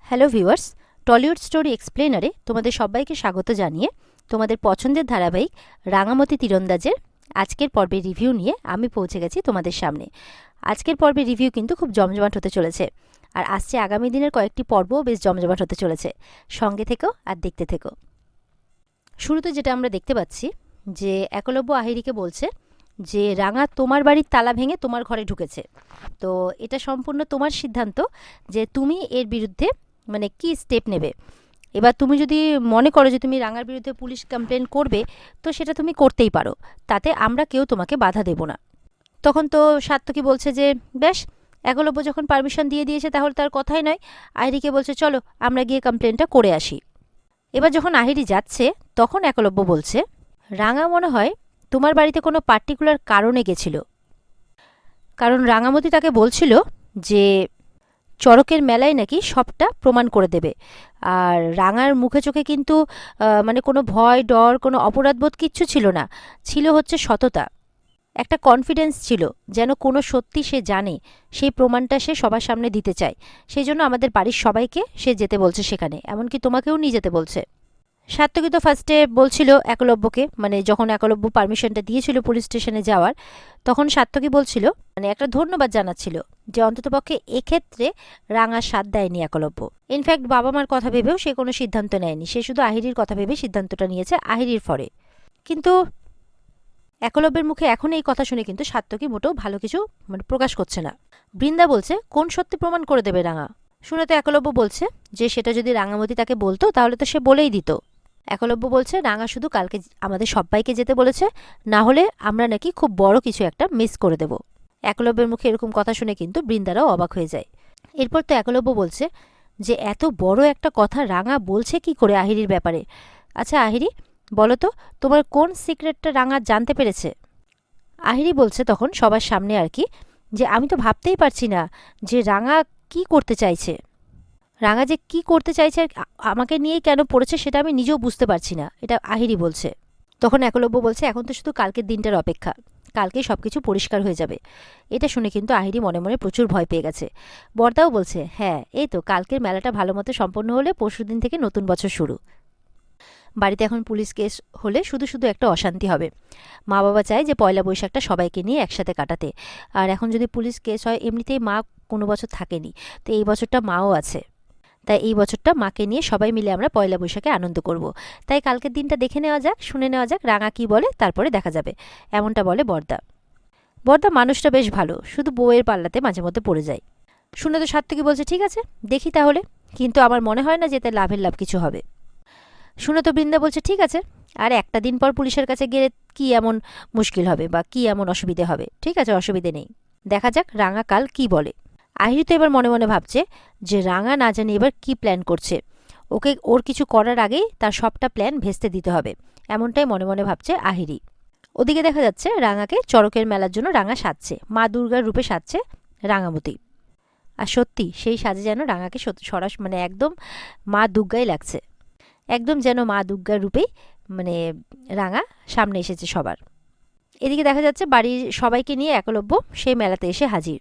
Hello viewers, Tollywood story এক্সপ্লেনারে তোমাদের সবাইকে স্বাগত জানিয়ে তোমাদের পছন্দের ধারাবাহিক রাঙামতি তীরন্দাজের আজকের পর্বের রিভিউ নিয়ে আমি পৌঁছে গেছি তোমাদের সামনে। আজকের পর্বের রিভিউ কিন্তু খুব জমজমাট হতে চলেছে, আর আসছে আগামী দিনের কয়েকটি পর্বও বেশ জমজমাট হতে চলেছে। সঙ্গে থেকো আর দেখতে থেকো। শুরুতে যেটা আমরা দেখতে পাচ্ছি যে একলব্য আহিরিকে বলছে যে রাঙা তোমার বাড়ির তালা ভেঙে তোমার ঘরে ঢুকেছে, তো এটা সম্পূর্ণ তোমার সিদ্ধান্ত যে তুমি এর বিরুদ্ধে মানে কি স্টেপ নেবে। এবার তুমি যদি মনে করো যে তুমি রাঙার বিরুদ্ধে পুলিশ কমপ্লেন করবে, তো সেটা তুমি করতেই পারো, তাতে আমরা কেউ তোমাকে বাধা দেব না। তখন তো সাত্তকী বলছে যে বেশ, একলব্য যখন পারমিশন দিয়ে দিয়েছে তাহলে তার কথাই নয়। আহিরিকে বলছে চলো আমরা গিয়ে কমপ্লেনটা করে আসি। এবার যখন আহিরি যাচ্ছে তখন একলব্য বলছে রাঙা মনে হয় তোমার বাড়িতে কোনো পার্টিকুলার কারণে গেছিল, কারণ রাঙামতি তাকে বলছিল যে চড়কের মেলায় নাকি সবটা প্রমাণ করে দেবে। আর রাঙার মুখে চোখে কিন্তু মানে কোনো ভয় ডর কোনো অপরাধবোধ কিচ্ছু ছিল না, ছিল হচ্ছে সততা, একটা কনফিডেন্স ছিল যেন কোনো সত্যি সে জানে, সেই প্রমাণটা সে সবার সামনে দিতে চায়। সেই জন্য আমাদের বাড়ির সবাইকে সে যেতে বলছে সেখানে, এমনকি তোমাকেও নিয়ে যেতে বলছে। সাত্তকী তো ফার্স্টে বলছিল একলব্যকে, মানে যখন একলব্য পারমিশনটা দিয়েছিল পুলিশ স্টেশনে যাওয়ার, তখন সাত্তকী বলছিল মানে একটা ধন্যবাদ জানাচ্ছিল যে অন্ততপক্ষে এক্ষেত্রে রাঙার সাথ দেয়নি একলব্য। ইনফ্যাক্ট বাবা মার কথা ভেবেও সে কোনো সিদ্ধান্ত নেয়নি, সে শুধু আহিরির কথা ভেবে সিদ্ধান্তটা নিয়েছে আহিরির ফরে। কিন্তু একলব্যের মুখে এখন এই কথা শুনে কিন্তু সাত্তকী মোটেও ভালো কিছু মানে প্রকাশ করছে না। বৃন্দা বলছে কোন সত্যি প্রমাণ করে দেবে রাঙা। শুনে তো একলব্য বলছে যে সেটা যদি রাঙামতি তাকে বলতো তাহলে তো সে বলেই দিত। একলব্য বলছে রাঙা শুধু কালকে আমাদের সবাইকে যেতে বলেছে, না হলে আমরা নাকি খুব বড় কিছু একটা মিস করে দেব। একলব্যের মুখে এরকম কথা শুনে কিন্তু বৃন্দারাও অবাক হয়ে যায়। এরপর তো একলব্য বলছে যে এত বড় একটা কথা রাঙা বলছে কি করে আহিরির ব্যাপারে। আচ্ছা আহিরি, বলো তো তোমার কোন সিক্রেটটা রাঙা জানতে পেরেছে। আহিরি বলছে তখন সবার সামনে আর কি, যে আমি তো ভাবতেই পারছি না যে রাঙা কি করতে চাইছে। রাঙা যে কি করতে চাইছে আর আমাকে নিয়েই কেন পড়েছে সেটা আমি নিজেও বুঝতে পারছি না, এটা আহিরি বলছে। তখন একলব্য বলছে এখন তো শুধু কালকের দিনটার অপেক্ষা, কালকেই সব কিছু পরিষ্কার হয়ে যাবে। এটা শুনে কিন্তু আহিরি মনে মনে প্রচুর ভয় পেয়ে গেছে। বর্দাও বলছে হ্যাঁ, এই তো কালকের মেলাটা ভালো মতো সম্পন্ন হলে পরশুদিন থেকে নতুন বছর শুরু। বাড়িতে এখন পুলিশ কেস হলে শুধু শুধু একটা অশান্তি হবে। মা বাবা চায় যে পয়লা বৈশাখটা সবাইকে নিয়ে একসাথে কাটাতে, আর এখন যদি পুলিশ কেস হয়, এমনিতেই মা কোনো বছর থাকেনি, তো এই বছরটা মাও আছে, তাই এই বছরটা মাকে নিয়ে সবাই মিলে আমরা পয়লা বৈশাখে আনন্দ করব। তাই কালকের দিনটা দেখে নেওয়া যাক, শুনে নেওয়া যাক রাঙা কি বলে, তারপরে দেখা যাবে, এমনটা বলে বর্দা। বর্দা মানুষটা বেশ ভালো, শুধু বউয়ের পাল্লাতে মাঝে মধ্যে পড়ে যায়। শুনে তো সাত্তকী বলছে ঠিক আছে দেখি তাহলে, কিন্তু আমার মনে হয় না যে এতে লাভের লাভ কিছু হবে। শুনে তো বৃন্দা বলছে ঠিক আছে, আর একটা দিন পর পুলিশের কাছে গেলে কি এমন মুশকিল হবে বা কি এমন অসুবিধে হবে, ঠিক আছে অসুবিধে নেই, দেখা যাক রাঙা কাল কি বলে। আহিরি তো এবার মনে মনে ভাবছে যে রাঙা না জানি এবার কি প্ল্যান করছে, ওকে ওর কিছু করার আগেই তার সবটা প্ল্যান ভেস্তে দিতে হবে, এমনটাই মনে মনে ভাবছে আহিরি। ওদিকে দেখা যাচ্ছে রাঙাকে চড়কের মেলার জন্য রাঙা সাজছে, মা দুর্গার রূপে সাজছে রাঙামতি। আর সত্যি সেই সাজে যেন রাঙাকে মানে একদম মা দুর্গাই লাগছে, একদম যেন মা দুর্গার রূপেই মানে রাঙা সামনে এসেছে সবার। এদিকে দেখা যাচ্ছে বাড়ির সবাইকে নিয়ে একলব্য সেই মেলাতে এসে হাজির।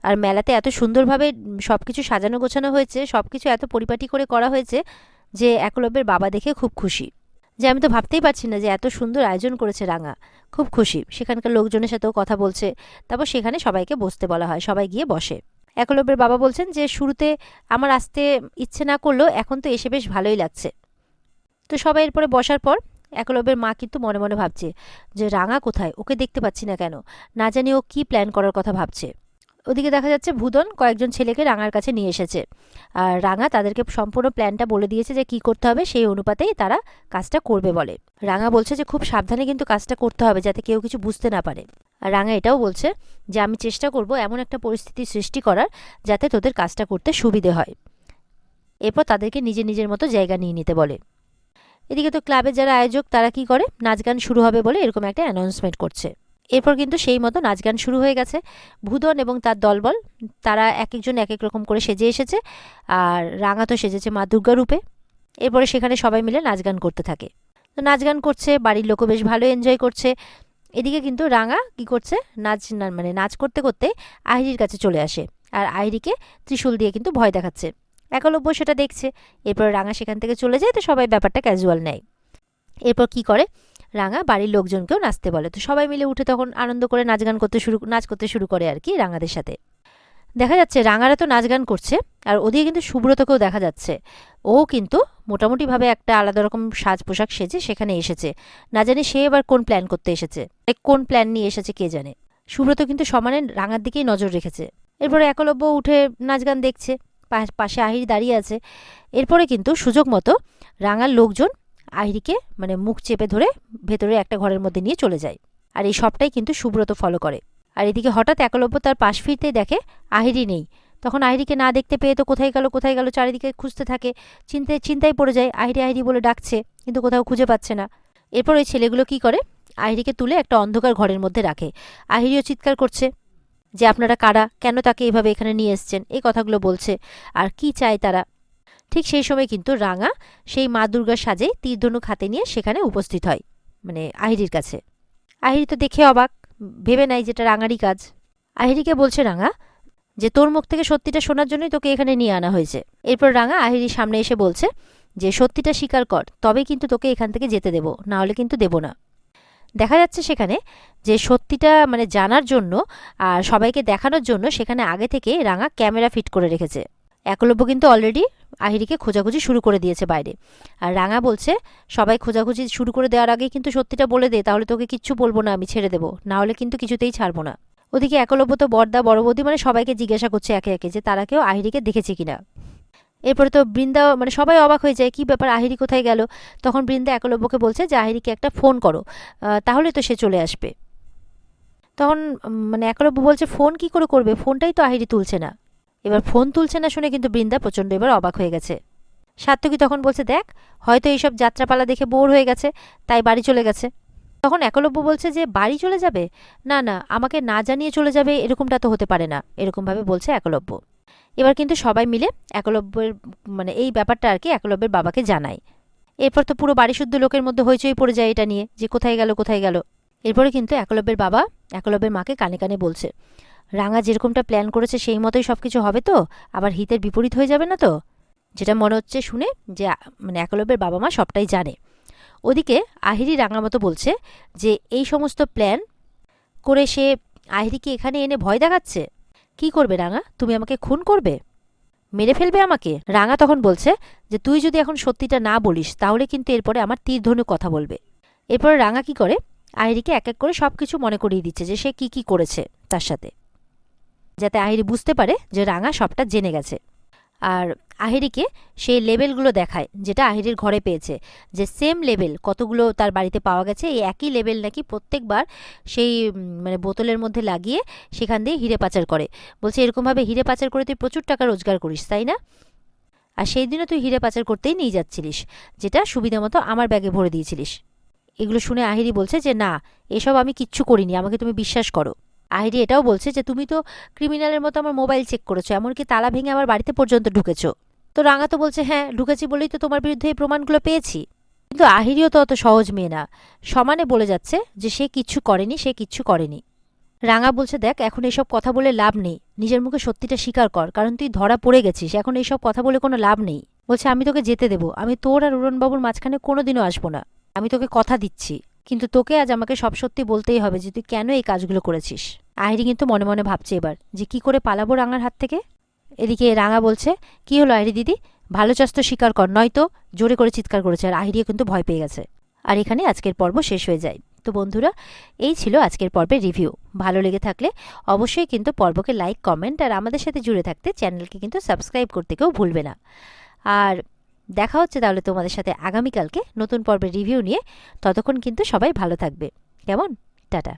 আর মেলাতে এত সুন্দরভাবে সব কিছু সাজানো গোছানো হয়েছে, সব কিছু এত পরিপাটি করে করা হয়েছে যে একলব্যের বাবা দেখে খুব খুশি, যে আমি তো ভাবতেই পারছি না যে এত সুন্দর আয়োজন করেছে রাঙা, খুব খুশি। সেখানকার লোকজনের সাথেও কথা বলছে, তারপর সেখানে সবাইকে বসতে বলা হয়, সবাই গিয়ে বসে। একলব্যের বাবা বলছেন যে শুরুতে আমার আসতে ইচ্ছে না করলেও এখন তো এসে বেশ ভালোই লাগছে। তো সবাই এরপরে বসার পর একলব্যের মা কিন্তু মনে মনে ভাবছে যে রাঙা কোথায়, ওকে দেখতে পাচ্ছি না কেন, না জানি ও কি প্ল্যান করার কথা ভাবছে। ওদিকে দেখা যাচ্ছে ভূদন কয়েকজন ছেলেকে রাঙার কাছে নিয়ে এসেছে, আর রাঙা তাদেরকে সম্পূর্ণ প্ল্যানটা বলে দিয়েছে যে কি করতে হবে, সেই অনুপাতেই তারা কাজটা করবে বলে। রাঙা বলছে যে খুব সাবধানে কিন্তু কাজটা করতে হবে যাতে কেউ কিছু বুঝতে না পারে। আর রাঙা এটাও বলছে যে আমি চেষ্টা করব এমন একটা পরিস্থিতি সৃষ্টি করার যাতে তোদের কাজটা করতে সুবিধে হয়। এরপর তাদেরকে নিজের নিজের মতো জায়গা নিয়ে নিতে বলে। এদিকে তো ক্লাবের যারা আয়োজক তারা কি করে, নাচ গান শুরু হবে বলে এরকম একটা অ্যানাউন্সমেন্ট করছে। এরপর কিন্তু সেই মতো নাচ গান শুরু হয়ে গেছে। ভূদন এবং তার দলবল তারা এক একজন এক এক রকম করে সেজে এসেছে, আর রাঙা তো সেজেছে মা দুর্গা রূপে। এরপরে সেখানে সবাই মিলে নাচ গান করতে থাকে, তো নাচ গান করছে, বাড়ির লোকও বেশ ভালো এনজয় করছে। এদিকে কিন্তু রাঙা কি করছে, নাচ করতে করতে আহিরির কাছে চলে আসে, আর আহিরিকে ত্রিশূল দিয়ে কিন্তু ভয় দেখাচ্ছে। একলব্য সেটা দেখছে। এরপর রাঙা সেখান থেকে চলে যায়, তো সবাই ব্যাপারটা ক্যাজুয়াল নেয়। এরপর কি করে, রাঙা বাড়ির লোকজনকেও নাচতে বলে, তো সবাই মিলে উঠে তখন আনন্দ করে নাচ করতে শুরু করে আর কি রাঙাদের সাথে। দেখা যাচ্ছে রাঙারা তো নাচ গান করছে, আর ওদিকে কিন্তু সুব্রতকেও দেখা যাচ্ছে। ও কিন্তু মোটামুটিভাবে একটা আলাদা রকম সাজ পোশাক সেজে সেখানে এসেছে। না জানি সে এবার কোন প্ল্যান করতে এসেছে, কোন প্ল্যান নিয়ে এসেছে কে জানে। সুব্রত কিন্তু সমানে রাঙার দিকেই নজর রেখেছে। এরপরে একলব্য উঠে নাচ গান দেখছে, পাশে আহিরি দাঁড়িয়ে আছে। এরপরে কিন্তু সুযোগ মতো রাঙার লোকজন আহিরিকে মানে মুখ চেপে ধরে ভেতরে একটা ঘরের মধ্যে নিয়ে চলে যায়। আর এই সবটাই কিন্তু সুব্রত ফলো করে। আর এদিকে হঠাৎ একলব্য তার পাশ ফিরতেই দেখে আহিরি নেই। তখন আহিরিকে না দেখতে পেয়ে তো কোথায় গেল চারিদিকে খুঁজতে থাকে। চিন্তায় পড়ে যায়, আহিরি বলে ডাকছে, কিন্তু কোথাও খুঁজে পাচ্ছে না। এরপর ওই ছেলেগুলো কি করে, আহিরিকে তুলে একটা অন্ধকার ঘরের মধ্যে রাখে। আহিরিও চিৎকার করছে যে আপনারা কারা, কেন তাকে এভাবে এখানে নিয়ে এসছেন, এই কথাগুলো বলছে। আর কি চায় তারা। ঠিক সেই সময় কিন্তু রাঙা সেই মা দুর্গার সাজে তীরধনুক হাতে নিয়ে সেখানে উপস্থিত হয়, মানে আহিরির কাছে। আহিরি তো দেখে অবাক, ভেবে নাই যেটা রাঙারই কাজ। আহিরিকে বলছে রাঙা যে তোর মুখ থেকে সত্যিটা শোনার জন্যই তোকে এখানে নিয়ে আনা হয়েছে। এরপর রাঙা আহিরির সামনে এসে বলছে যে সত্যিটা স্বীকার কর, তবে কিন্তু তোকে এখান থেকে যেতে দেব, না হলে কিন্তু দেব না। দেখা যাচ্ছে সেখানে যে সত্যিটা মানে জানার জন্য আর সবাইকে দেখানোর জন্য সেখানে আগে থেকে রাঙা ক্যামেরা ফিট করে রেখেছে। একলব্য কিন্তু অলরেডি আহিরিকে খোঁজাখুঁজি শুরু করে দিয়েছে বাইরে। আর রাঙা বলছে সবাই খোঁজাখুঁজি শুরু করে দেওয়ার আগে কিন্তু সত্যিটা বলে দে, তাহলে তোকে কিচ্ছু বলবো না, আমি ছেড়ে দেবো, না হলে কিন্তু কিছুতেই ছাড়বো না। ওদিকে একলব্য তো বড়দা বড় বৌদি মানে সবাইকে জিজ্ঞাসা করছে একে একে যে তারা কেউ আহিরিকে দেখেছে কিনা। এরপরে তো বৃন্দা মানে সবাই অবাক হয়ে যায়, কি ব্যাপার আহিরি কোথায় গেল। তখন বৃন্দা একলব্যকে বলছে যে আহিরিকে একটা ফোন করো, তাহলে তো সে চলে আসবে। তখন মানে একলব্য বলছে ফোন কি করে করবে, ফোনটাই তো আহিরি তুলছে না। এবার ফোন তুলছে না শুনে কিন্তু বৃন্দা প্রচণ্ড এবার অবাক হয়ে গেছে। সাত্তকী তখন বলছে দেখ, হয়তো এইসব যাত্রাপালা দেখে বোর হয়ে গেছে, তাই বাড়ি চলে গেছে। তখন একলব্য বলছে যে বাড়ি চলে যাবে, না না আমাকে না জানিয়ে চলে যাবে, এরকমটা তো হতে পারে না, এরকমভাবে বলছে একলব্য। এবার কিন্তু সবাই মিলে একলব্যের মানে এই ব্যাপারটা আর কি একলব্যের বাবাকে জানায়। এরপর তো পুরো বাড়ি শুদ্ধ লোকের মধ্যে হইচই পড়ে যায় এটা নিয়ে যে কোথায় গেল। এরপরে কিন্তু একলব্যের বাবা একলব্যের মাকে কানে কানে বলছে রাঙা যেরকমটা প্ল্যান করেছে সেই মতোই সব কিছু হবে তো, আবার হিতের বিপরীত হয়ে যাবে না তো। যেটা মনে হচ্ছে শুনে যে মানে একলব্যের বাবা মা সবটাই জানে। ওদিকে আহিরি রাঙা মতো বলছে যে এই সমস্ত প্ল্যান করে সে আহিরিকে এখানে এনে ভয় দেখাচ্ছে। কি করবে রাঙা, তুমি আমাকে খুন করবে, মেরে ফেলবে আমাকে? রাঙা তখন বলছে যে তুই যদি এখন সত্যিটা না বলিস তাহলে কিন্তু এরপরে আমার তীরধনুক কথা বলবে। এরপরে রাঙা কি করে আহিরিকে এক এক করে সব কিছু মনে করিয়ে দিচ্ছে যে সে কি করেছে তার সাথে, যাতে আহিরি বুঝতে পারে যে রাঙা সবটা জেনে গেছে। আর আহিরিকে সেই লেবেলগুলো দেখায় যেটা আহিরির ঘরে পেয়েছে, যে সেম লেবেল কতগুলো তার বাড়িতে পাওয়া গেছে, এই একই লেবেল নাকি প্রত্যেকবার সেই মানে বোতলের মধ্যে লাগিয়ে সেখান দিয়ে হিরে পাচার করে। বলছে এরকমভাবে হিরে পাচার করে তুই প্রচুর টাকা রোজগার করিস তাই না, আর সেই দিনও তুই হিরে পাচার করতেই নিয়ে যাচ্ছিলিস, যেটা সুবিধা মতো আমার ব্যাগে ভরে দিয়েছিলিস। এগুলো শুনে আহিরি বলছে যে না, এসব আমি কিচ্ছু করিনি, আমাকে তুমি বিশ্বাস করো। আহিরি এটাও বলছে যে তুমি তো ক্রিমিনালের মতো আমার মোবাইল চেক করেছো, এমনকি তালা ভেঙে আমার বাড়িতে পর্যন্ত ঢুকেছো। তো রাঙা তো বলছে হ্যাঁ ঢুকেছি বলেই তো তোমার বিরুদ্ধে এই প্রমাণগুলো পেয়েছি। কিন্তু আহিরিও তো অত সহজ মেয়ে না, সমানে বলে যাচ্ছে যে সে কিচ্ছু করেনি। রাঙা বলছে দেখ এখন এইসব কথা বলে লাভ নেই, নিজের মুখে সত্যিটা স্বীকার কর, কারণ তুই ধরা পড়ে গেছিস, এখন এইসব কথা বলে কোনো লাভ নেই। বলছে আমি তোকে যেতে দেবো, আমি তোর আর উড়নবাবুর মাঝখানে কোনোদিনও আসবো না, আমি তোকে কথা দিচ্ছি, কিন্তু তোকে আজ আমাকে সব সত্যি বলতেই হবে যে তুই কেন এই কাজগুলো করেছিস। আহিরি কিন্তু মনে মনে ভাবছে এবার যে কি করে পালাবো রাঙার হাত থেকে। এদিকে রাঙা বলছে কি হলো আহিরি দিদি, ভালো চাস তো স্বীকার কর, নয়তো জোরে করে চিৎকার করেছে। আর আহিরিও কিন্তু ভয় পেয়ে গেছে। আর এখানে আজকের পর্ব শেষ হয়ে যায়। তো বন্ধুরা এই ছিল আজকের পর্বের রিভিউ। ভালো লেগে থাকলে অবশ্যই কিন্তু পর্বকে লাইক কমেন্ট আর আমাদের সাথে জুড়ে থাকতে চ্যানেলকে কিন্তু সাবস্ক্রাইব করতে কেউ ভুলবে না। আর দেখা হচ্ছে তাহলে তোমাদের সাথে আগামীকালকে নতুন পর্বের রিভিউ নিয়ে। ততক্ষণ কিন্তু সবাই ভালো থাকবে, কেমন? টাটা।